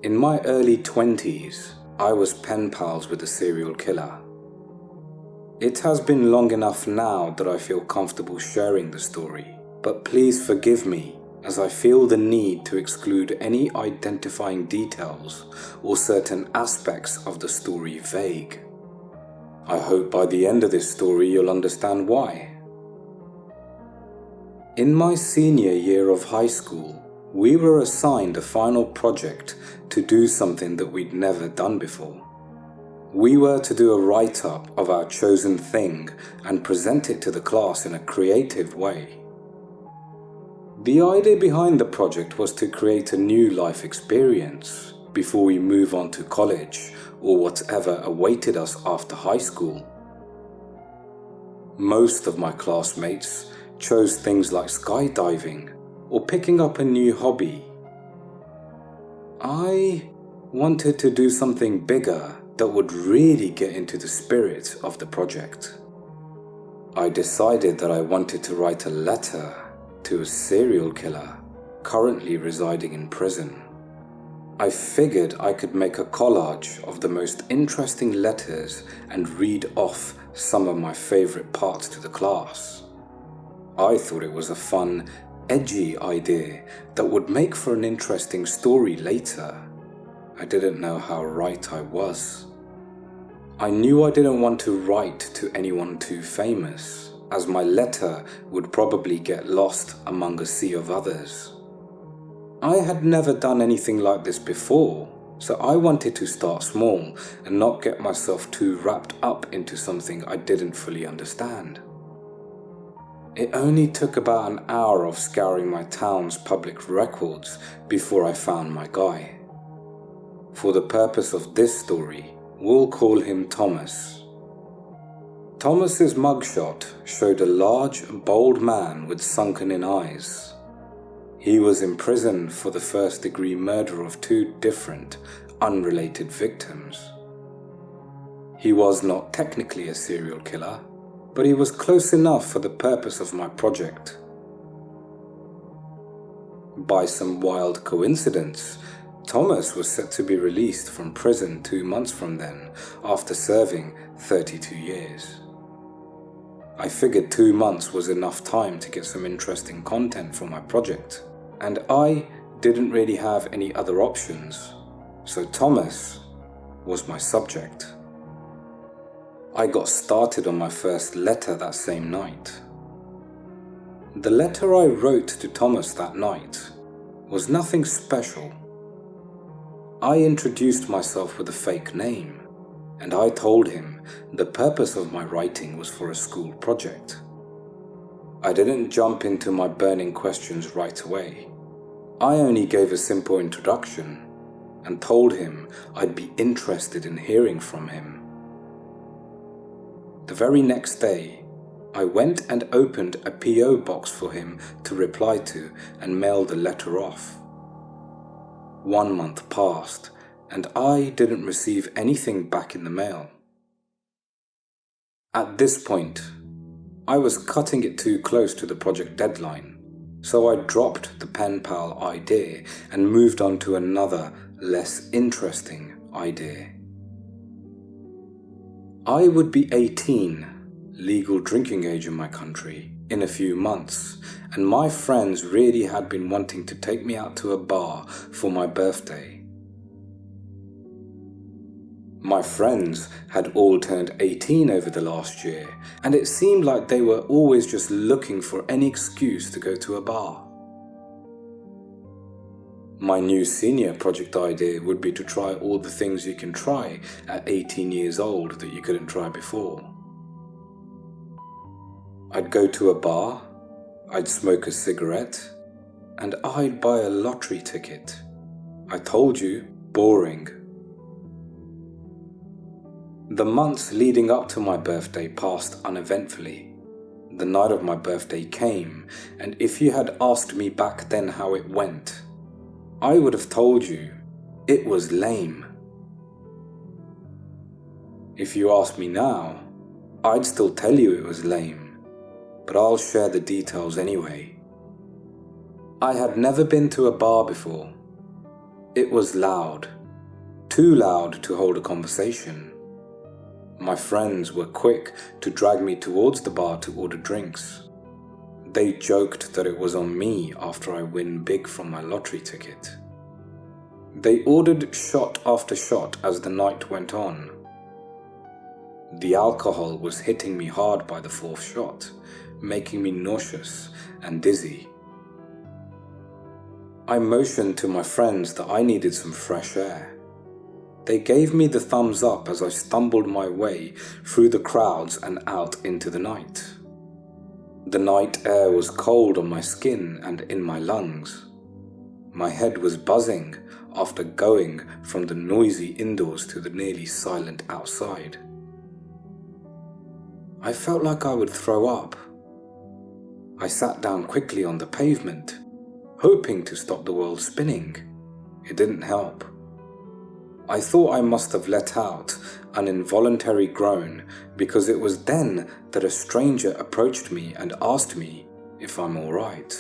In my early 20s, I was pen pals with a serial killer. It has been long enough now that I feel comfortable sharing the story, but please forgive me as I feel the need to exclude any identifying details or certain aspects of the story vague. I hope by the end of this story you'll understand why. In my senior year of high school, we were assigned a final project to do something that we'd never done before. We were to do a write-up of our chosen thing and present it to the class in a creative way. The idea behind the project was to create a new life experience before we move on to college or whatever awaited us after high school. Most of my classmates chose things like skydiving or picking up a new hobby. I wanted to do something bigger that would really get into the spirit of the project. I decided that I wanted to write a letter to a serial killer currently residing in prison. I figured I could make a collage of the most interesting letters and read off some of my favorite parts to the class. I thought it was a fun, edgy idea that would make for an interesting story later. I didn't know how right I was. I knew I didn't want to write to anyone too famous, as my letter would probably get lost among a sea of others. I had never done anything like this before, so I wanted to start small and not get myself too wrapped up into something I didn't fully understand. It only took about an hour of scouring my town's public records before I found my guy. For the purpose of this story, we'll call him Thomas. Thomas's mugshot showed a large, bold man with sunken-in eyes. He was in prison for the first-degree murder of two different, unrelated victims. He was not technically a serial killer, but he was close enough for the purpose of my project. By some wild coincidence, Thomas was set to be released from prison 2 months from then, after serving 32 years. I figured 2 months was enough time to get some interesting content for my project, and I didn't really have any other options, so Thomas was my subject. I got started on my first letter that same night. The letter I wrote to Thomas that night was nothing special. I introduced myself with a fake name, and I told him the purpose of my writing was for a school project. I didn't jump into my burning questions right away. I only gave a simple introduction and told him I'd be interested in hearing from him. The very next day, I went and opened a P.O. box for him to reply to and mailed the letter off. 1 month passed, and I didn't receive anything back in the mail. At this point, I was cutting it too close to the project deadline, so I dropped the pen pal idea and moved on to another, less interesting idea. I would be 18, legal drinking age in my country, in a few months, and my friends really had been wanting to take me out to a bar for my birthday. My friends had all turned 18 over the last year, and it seemed like they were always just looking for any excuse to go to a bar. My new senior project idea would be to try all the things you can try at 18 years old that you couldn't try before. I'd go to a bar, I'd smoke a cigarette, and I'd buy a lottery ticket. I told you, boring. The months leading up to my birthday passed uneventfully. The night of my birthday came, and if you had asked me back then how it went, I would have told you it was lame. If you ask me now, I'd still tell you it was lame, but I'll share the details anyway. I had never been to a bar before. It was loud, too loud to hold a conversation. My friends were quick to drag me towards the bar to order drinks. They joked that it was on me after I win big from my lottery ticket. They ordered shot after shot as the night went on. The alcohol was hitting me hard by the fourth shot, making me nauseous and dizzy. I motioned to my friends that I needed some fresh air. They gave me the thumbs up as I stumbled my way through the crowds and out into the night. The night air was cold on my skin and in my lungs. My head was buzzing after going from the noisy indoors to the nearly silent outside. I felt like I would throw up. I sat down quickly on the pavement, hoping to stop the world spinning. It didn't help. I thought I must have let out an involuntary groan because it was then that a stranger approached me and asked me if I'm all right.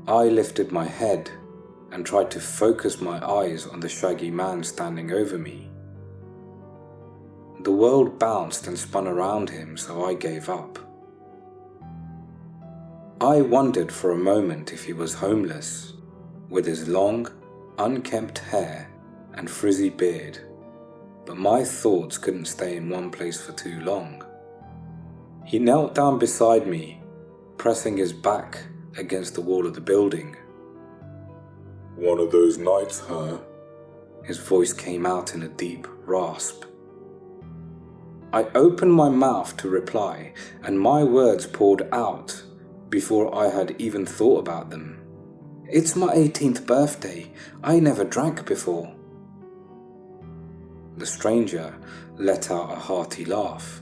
I lifted my head and tried to focus my eyes on the shaggy man standing over me. The world bounced and spun around him, so I gave up. I wondered for a moment if he was homeless, with his long, unkempt hair and frizzy beard, but my thoughts couldn't stay in one place for too long. He knelt down beside me, pressing his back against the wall of the building. "One of those nights, huh?" His voice came out in a deep rasp. I opened my mouth to reply, and my words poured out before I had even thought about them. "It's my 18th birthday. I never drank before." The stranger let out a hearty laugh.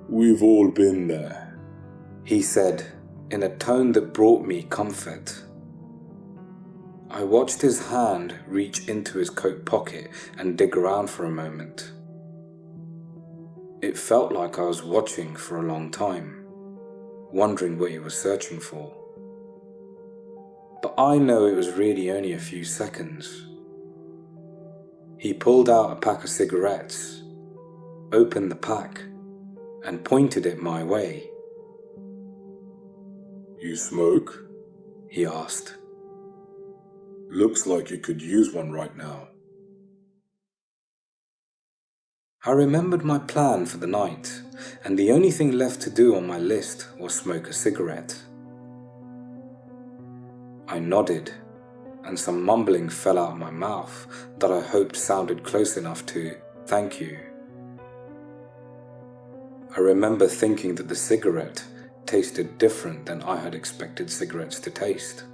"We've all been there," he said in a tone that brought me comfort. I watched his hand reach into his coat pocket and dig around for a moment. It felt like I was watching for a long time, wondering what he was searching for. But I know it was really only a few seconds. He pulled out a pack of cigarettes, opened the pack, and pointed it my way. "You smoke?" he asked. "Looks like you could use one right now." I remembered my plan for the night, and the only thing left to do on my list was smoke a cigarette. I nodded, and some mumbling fell out of my mouth that I hoped sounded close enough to "thank you." I remember thinking that the cigarette tasted different than I had expected cigarettes to taste.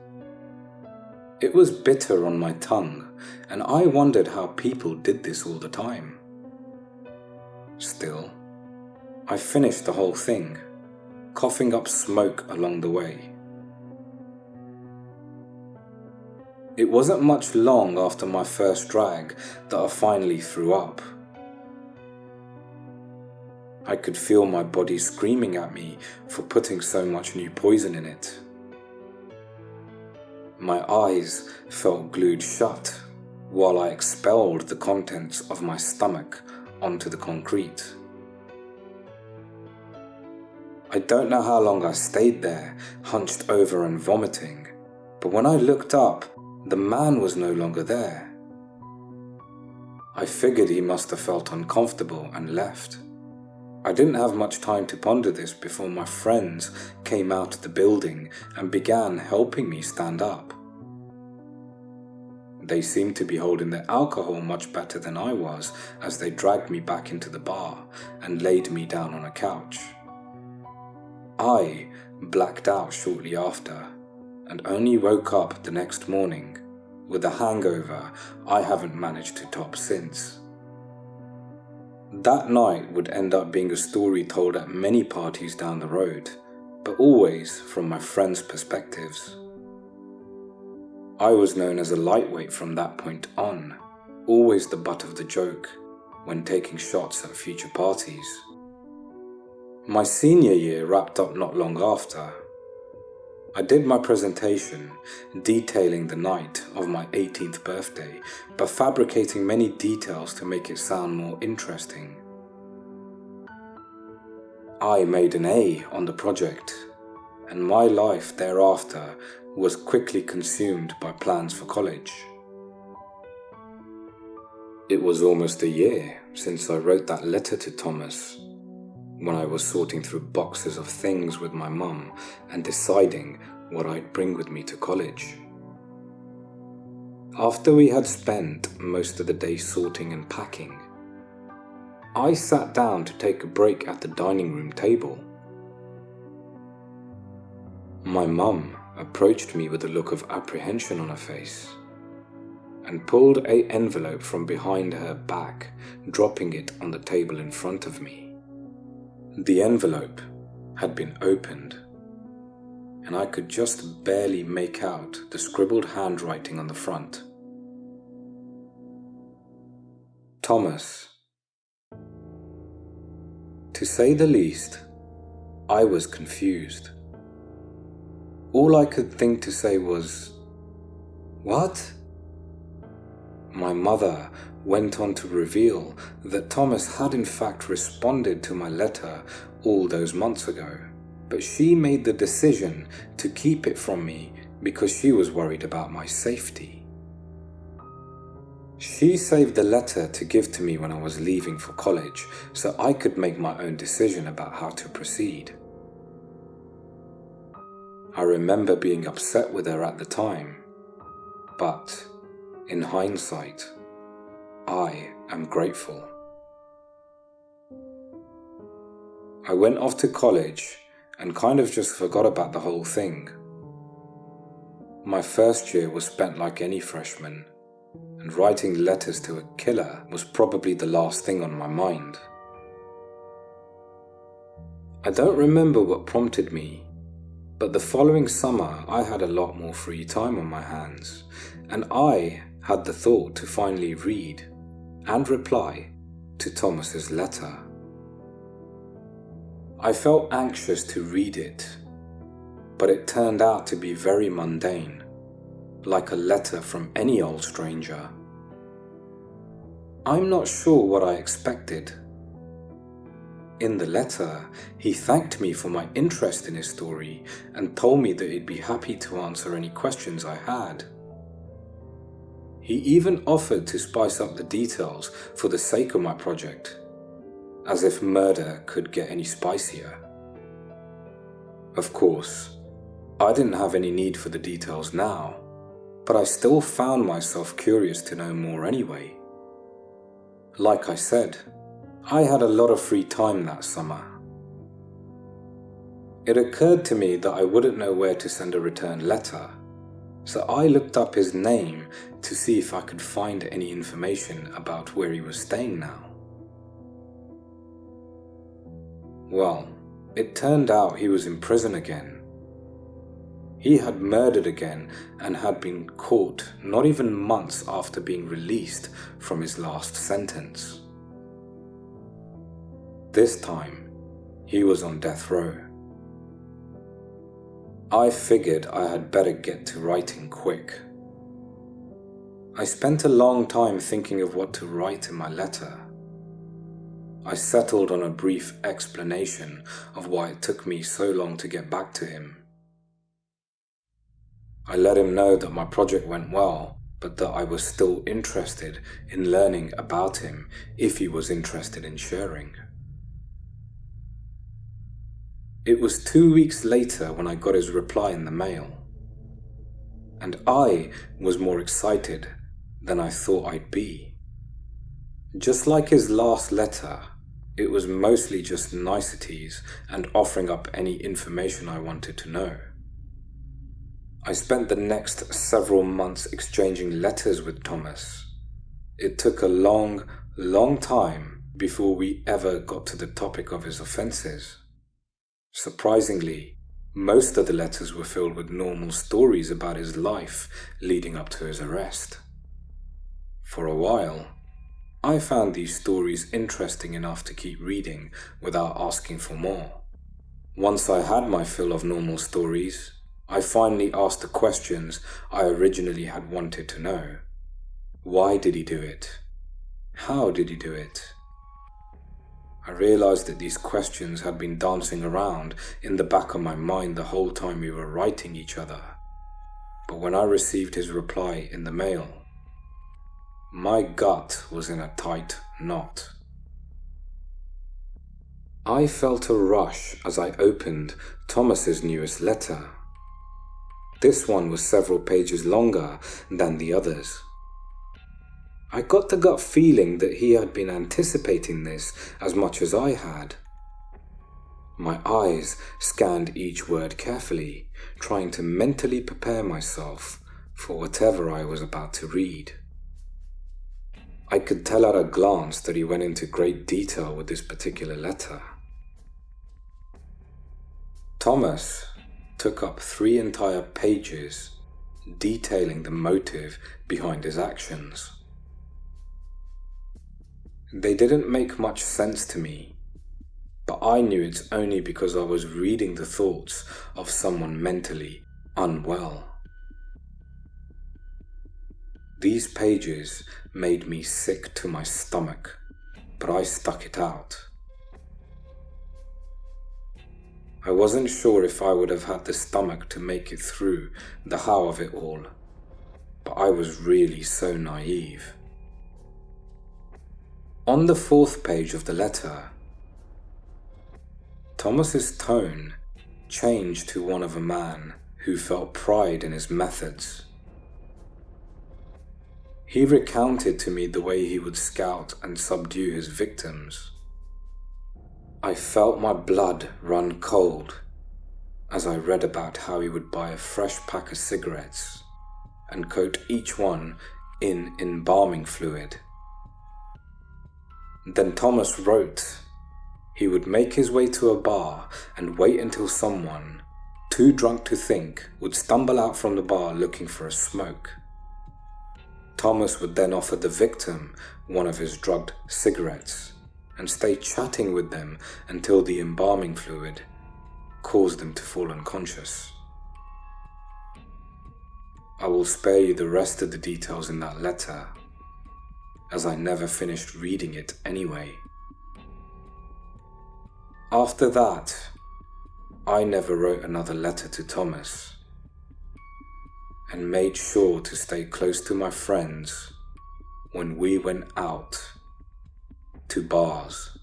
It was bitter on my tongue, and I wondered how people did this all the time. Still, I finished the whole thing, coughing up smoke along the way. It wasn't much long after my first drag that I finally threw up. I could feel my body screaming at me for putting so much new poison in it. My eyes felt glued shut while I expelled the contents of my stomach onto the concrete. I don't know how long I stayed there, hunched over and vomiting, but when I looked up, the man was no longer there. I figured he must have felt uncomfortable and left. I didn't have much time to ponder this before my friends came out of the building and began helping me stand up. They seemed to be holding their alcohol much better than I was as they dragged me back into the bar and laid me down on a couch. I blacked out shortly after and only woke up the next morning with a hangover I haven't managed to top since. That night would end up being a story told at many parties down the road, but always from my friends' perspectives. I was known as a lightweight from that point on, always the butt of the joke when taking shots at future parties. My senior year wrapped up not long after. I did my presentation detailing the night of my 18th birthday by fabricating many details to make it sound more interesting. I made an A on the project, and my life thereafter was quickly consumed by plans for college. It was almost a year since I wrote that letter to Thomas, when I was sorting through boxes of things with my mum and deciding what I'd bring with me to college. After we had spent most of the day sorting and packing, I sat down to take a break at the dining room table. My mum approached me with a look of apprehension on her face and pulled an envelope from behind her back, dropping it on the table in front of me. The envelope had been opened, and I could just barely make out the scribbled handwriting on the front. Thomas. To say the least, I was confused. All I could think to say was, "What?" My mother went on to reveal that Thomas had in fact responded to my letter all those months ago, but she made the decision to keep it from me because she was worried about my safety. She saved the letter to give to me when I was leaving for college so I could make my own decision about how to proceed. I remember being upset with her at the time, but in hindsight, I am grateful. I went off to college and kind of just forgot about the whole thing. My first year was spent like any freshman, and writing letters to a killer was probably the last thing on my mind. I don't remember what prompted me, but the following summer I had a lot more free time on my hands, and I had the thought to finally read and reply to Thomas's letter. I felt anxious to read it, but it turned out to be very mundane, like a letter from any old stranger. I'm not sure what I expected. In the letter, he thanked me for my interest in his story and told me that he'd be happy to answer any questions I had. He even offered to spice up the details for the sake of my project, as if murder could get any spicier. Of course, I didn't have any need for the details now, but I still found myself curious to know more anyway. Like I said, I had a lot of free time that summer. It occurred to me that I wouldn't know where to send a return letter, so I looked up his name to see if I could find any information about where he was staying now. Well, it turned out he was in prison again. He had murdered again and had been caught not even months after being released from his last sentence. This time, he was on death row. I figured I had better get to writing quick. I spent a long time thinking of what to write in my letter. I settled on a brief explanation of why it took me so long to get back to him. I let him know that my project went well, but that I was still interested in learning about him if he was interested in sharing. It was 2 weeks later when I got his reply in the mail, and I was more excited than I thought I'd be. Just like his last letter, it was mostly just niceties and offering up any information I wanted to know. I spent the next several months exchanging letters with Thomas. It took a long, long time before we ever got to the topic of his offences. Surprisingly, most of the letters were filled with normal stories about his life leading up to his arrest. For a while, I found these stories interesting enough to keep reading without asking for more. Once I had my fill of normal stories, I finally asked the questions I originally had wanted to know. Why did he do it? How did he do it? I realized that these questions had been dancing around in the back of my mind the whole time we were writing each other. But when I received his reply in the mail, my gut was in a tight knot. I felt a rush as I opened Thomas's newest letter. This one was several pages longer than the others. I got the gut feeling that he had been anticipating this as much as I had. My eyes scanned each word carefully, trying to mentally prepare myself for whatever I was about to read. I could tell at a glance that he went into great detail with this particular letter. Thomas took up 3 entire pages detailing the motive behind his actions. They didn't make much sense to me, but I knew it's only because I was reading the thoughts of someone mentally unwell. These pages made me sick to my stomach, but I stuck it out. I wasn't sure if I would have had the stomach to make it through the how of it all, but I was really so naive. On the 4th page of the letter, Thomas's tone changed to one of a man who felt pride in his methods. He recounted to me the way he would scout and subdue his victims. I felt my blood run cold as I read about how he would buy a fresh pack of cigarettes and coat each one in embalming fluid. Then Thomas wrote he would make his way to a bar and wait until someone, too drunk to think, would stumble out from the bar looking for a smoke. Thomas would then offer the victim one of his drugged cigarettes and stay chatting with them until the embalming fluid caused them to fall unconscious. I will spare you the rest of the details in that letter, as I never finished reading it anyway. After that, I never wrote another letter to Thomas, and made sure to stay close to my friends when we went out to bars.